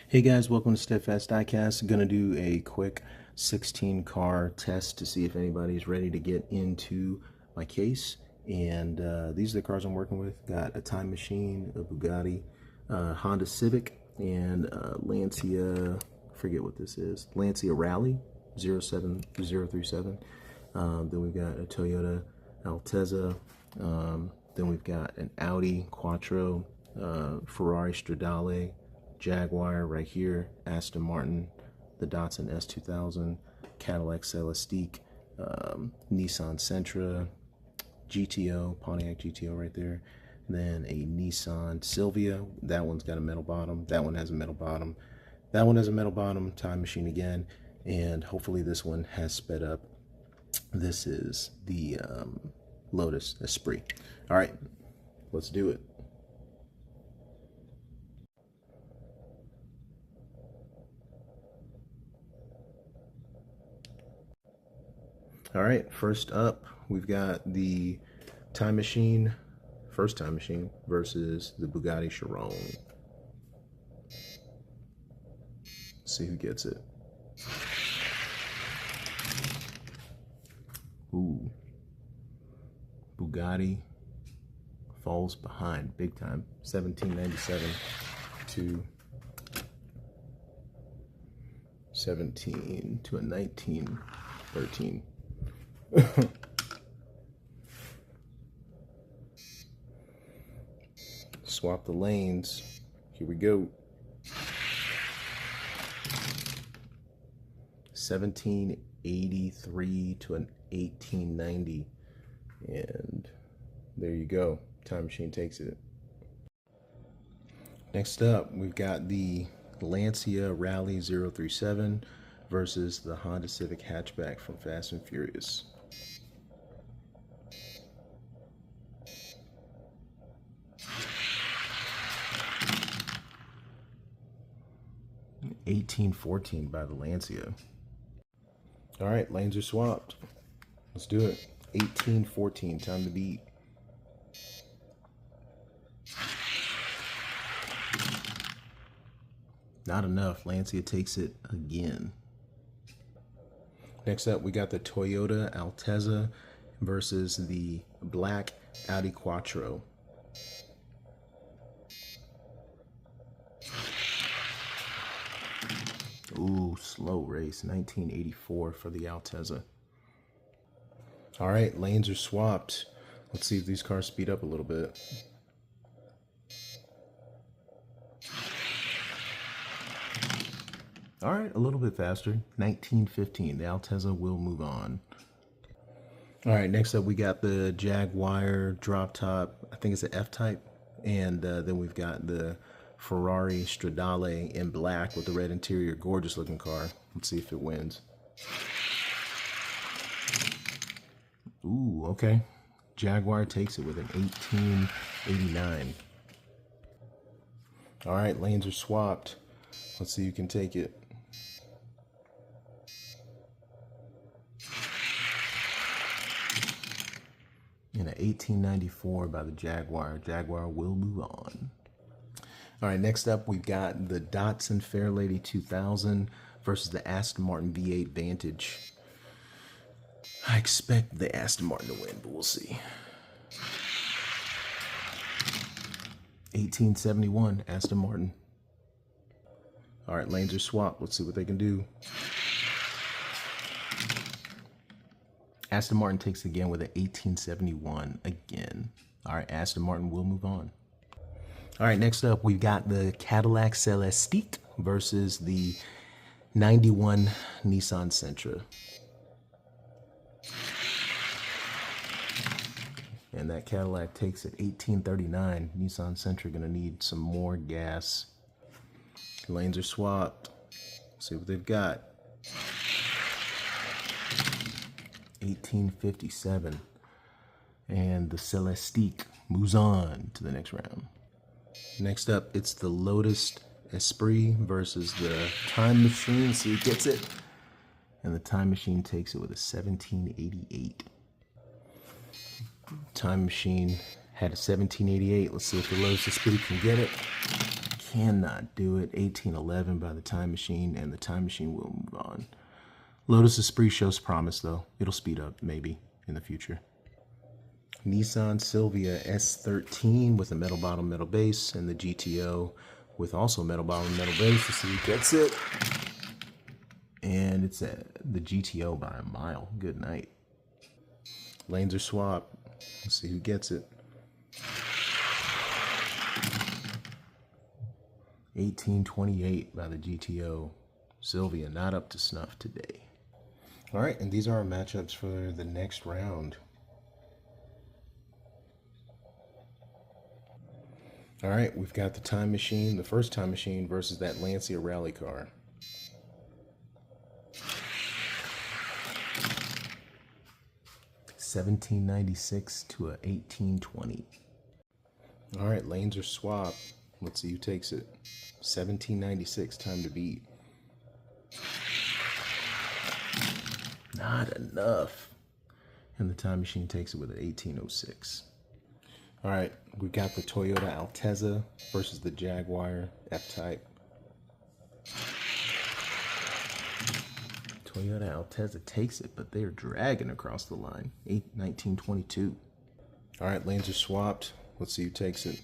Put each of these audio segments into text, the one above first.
Hey guys, welcome to Steadfast Diecast. I'm going to do a quick 16 car test to see if anybody's ready to get into my case. And these are the cars I'm working with. Got a Time Machine, a Bugatti, Honda Civic, and Lancia, I forget what this is, Lancia Rally 07037. Then we've got a Toyota Altezza. Then we've got an Audi Quattro, Ferrari Stradale, Jaguar right here, Aston Martin, the Datsun S2000, Cadillac Celestiq, Nissan Sentra, GTO, Pontiac GTO right there. Then a Nissan Silvia. That one's got a metal bottom. That one has a metal bottom. That one has a metal bottom. Time Machine again. And hopefully this one has sped up. This is the Lotus Esprit. All right, let's do it. All right, first up, we've got the Time Machine, first Time Machine, versus the Bugatti Chiron. Let's see who gets it. Ooh. Bugatti falls behind big time. 1797 to 17 to a 1913. Swap the lanes. Here we go. 1783 to an 1890. And there you go. Time Machine takes it. Next up, we've got the Lancia Rally 037 versus the Honda Civic hatchback from Fast and Furious. $18.14 by the Lancia. All right, lanes are swapped. Let's do it. 18-14, time to beat. Not enough. Lancia takes it again. Next up, we got the Toyota Altezza versus the black Audi Quattro. Ooh, slow race. 1984 for the Altezza. All right, lanes are swapped. Let's see if these cars speed up a little bit. All right, a little bit faster. 1915. The Altezza will move on. All right, next up we got the Jaguar drop top. I think it's an F-type. And then we've got the Ferrari Stradale in black with the red interior. Gorgeous looking car. Let's see if it wins. Ooh, okay. Jaguar takes it with an 1889. All right, lanes are swapped. Let's see who can take it. And an 1894 by the Jaguar. Jaguar will move on. All right, next up we've got the Datsun Fairlady 2000 versus the Aston Martin V8 Vantage. I expect the Aston Martin to win, but we'll see. 1871, Aston Martin. All right, lanes are swapped. Let's see what they can do. Aston Martin takes it again with an 1871 again. All right, Aston Martin will move on. All right, next up, we've got the Cadillac Celestiq versus the 91 Nissan Sentra. And that Cadillac takes it 1839. Nissan Sentra gonna need some more gas. Lanes are swapped. Let's see what they've got. 1857. And the Celestiq moves on to the next round. Next up, it's the Lotus Esprit versus the Time Machine. See who gets it. And the Time Machine takes it with a 1788. Time Machine had a 1788. Let's see if the Lotus Esprit can get it. cannot do it. 1811 by the Time Machine, and the Time Machine will move on. Lotus Esprit shows promise, though. It'll speed up, maybe, in the future. Nissan Silvia S13 with a metal bottom, metal base, and the GTO with also metal bottom, metal base. Let's see who gets it. And it's the GTO by a mile. Good night. Lanes are swapped. Let's see who gets it. 1828 by the GTO. Silvia not up to snuff today. All right, and these are our matchups for the next round. All right, we've got the Time Machine, the first Time Machine versus that Lancia rally car. $17.96 to a $18.20. All right, lanes are swapped. Let's see who takes it. $17.96, time to beat. Not enough. And the Time Machine takes it with an $18.06. All right, we got the Toyota Altezza versus the Jaguar F-Type. Toyota Altezza takes it, but they're dragging across the line. 1922. All right, lanes are swapped. Let's see who takes it.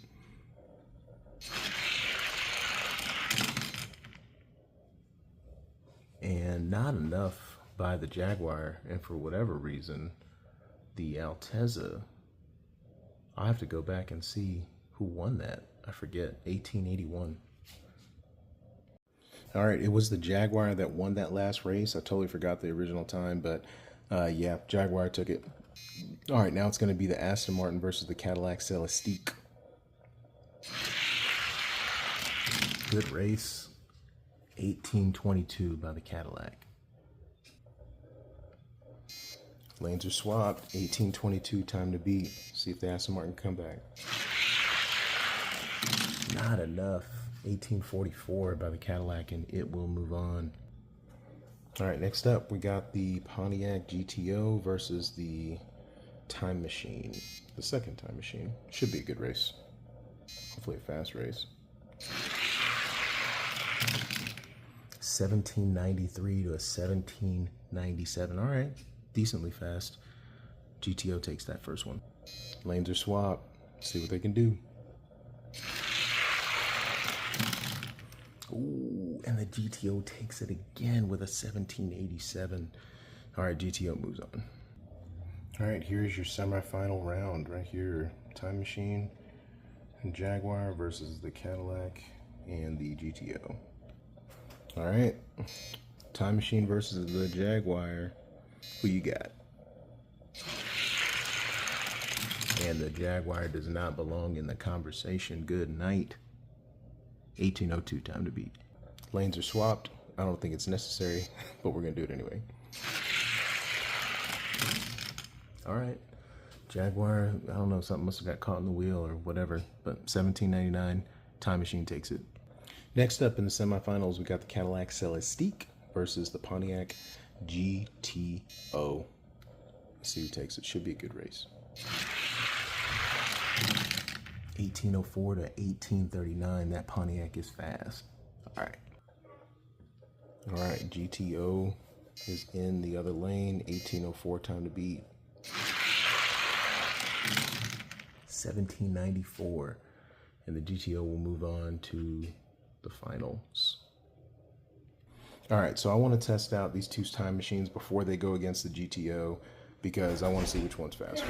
And not enough by the Jaguar, and for whatever reason, the Altezza, I have to go back and see who won that. I forget. 1881. All right, it was the Jaguar that won that last race. I totally forgot the original time, but yeah, Jaguar took it. All right, now it's going to be the Aston Martin versus the Cadillac Celestique. Good race. 1822 by the Cadillac. Lanes are swapped. 1822, time to beat. See if the Aston Martin can come back. Not enough. 1844 by the Cadillac, and it will move on. All right, next up, we got the Pontiac GTO versus the Time Machine. The second Time Machine. Should be a good race. Hopefully a fast race. 1793 to a 1797. All right, decently fast. GTO takes that first one. Lanes are swapped. See what they can do. Ooh, and the GTO takes it again with a 1787. All right, GTO moves on. All right, here's your semifinal round right here. Time Machine and Jaguar versus the Cadillac and the GTO. All right, Time Machine versus the Jaguar. Who you got? And the Jaguar does not belong in the conversation. Good night. 1802, time to beat. Lanes are swapped. I don't think it's necessary, but we're going to do it anyway. All right. Jaguar, I don't know, something must have got caught in the wheel or whatever, but 1799, Time Machine takes it. Next up in the semifinals, we got the Cadillac Celestique versus the Pontiac GTO. Let's see who takes it. Should be a good race. 1804 to 1839. That Pontiac is fast. All right. All right. GTO is in the other lane. 1804, time to beat. 1794. And the GTO will move on to the finals. All right. So I want to test out these two Time Machines before they go against the GTO because I want to see which one's faster.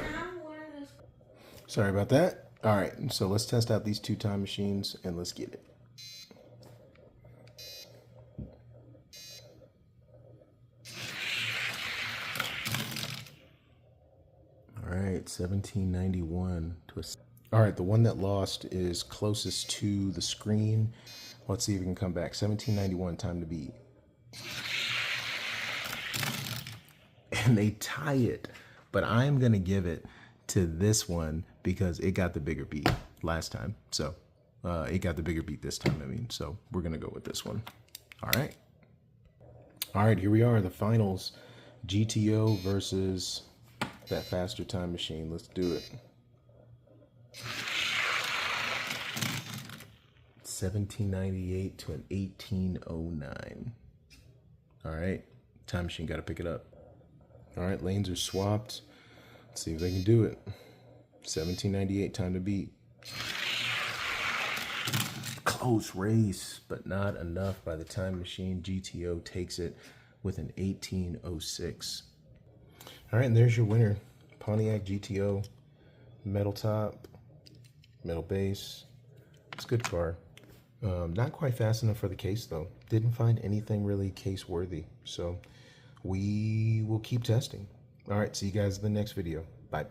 Sorry about that. All right, so let's test out these two Time Machines and let's get it. All right, 1791 to a... All right, the one that lost is closest to the screen. Let's see if we can come back. 1791, time to beat. And they tie it, but I'm gonna give it to this one because it got the bigger beat last time. So it got the bigger beat this time, I mean. So we're going to go with this one. All right. All right, here we are, the finals. GTO versus that faster Time Machine. Let's do it. 1798 to an 1809. All right, time machine got to pick it up. All right, lanes are swapped. Let's see if they can do it. 1798, time to beat. Close race, but not enough by the time machine. GTO takes it with an 1806. All right, and there's your winner. Pontiac GTO, metal top, metal base. It's a good car. Not quite fast enough for the case though. Didn't find anything really case worthy. So we will keep testing. All right, see you guys in the next video. Bye.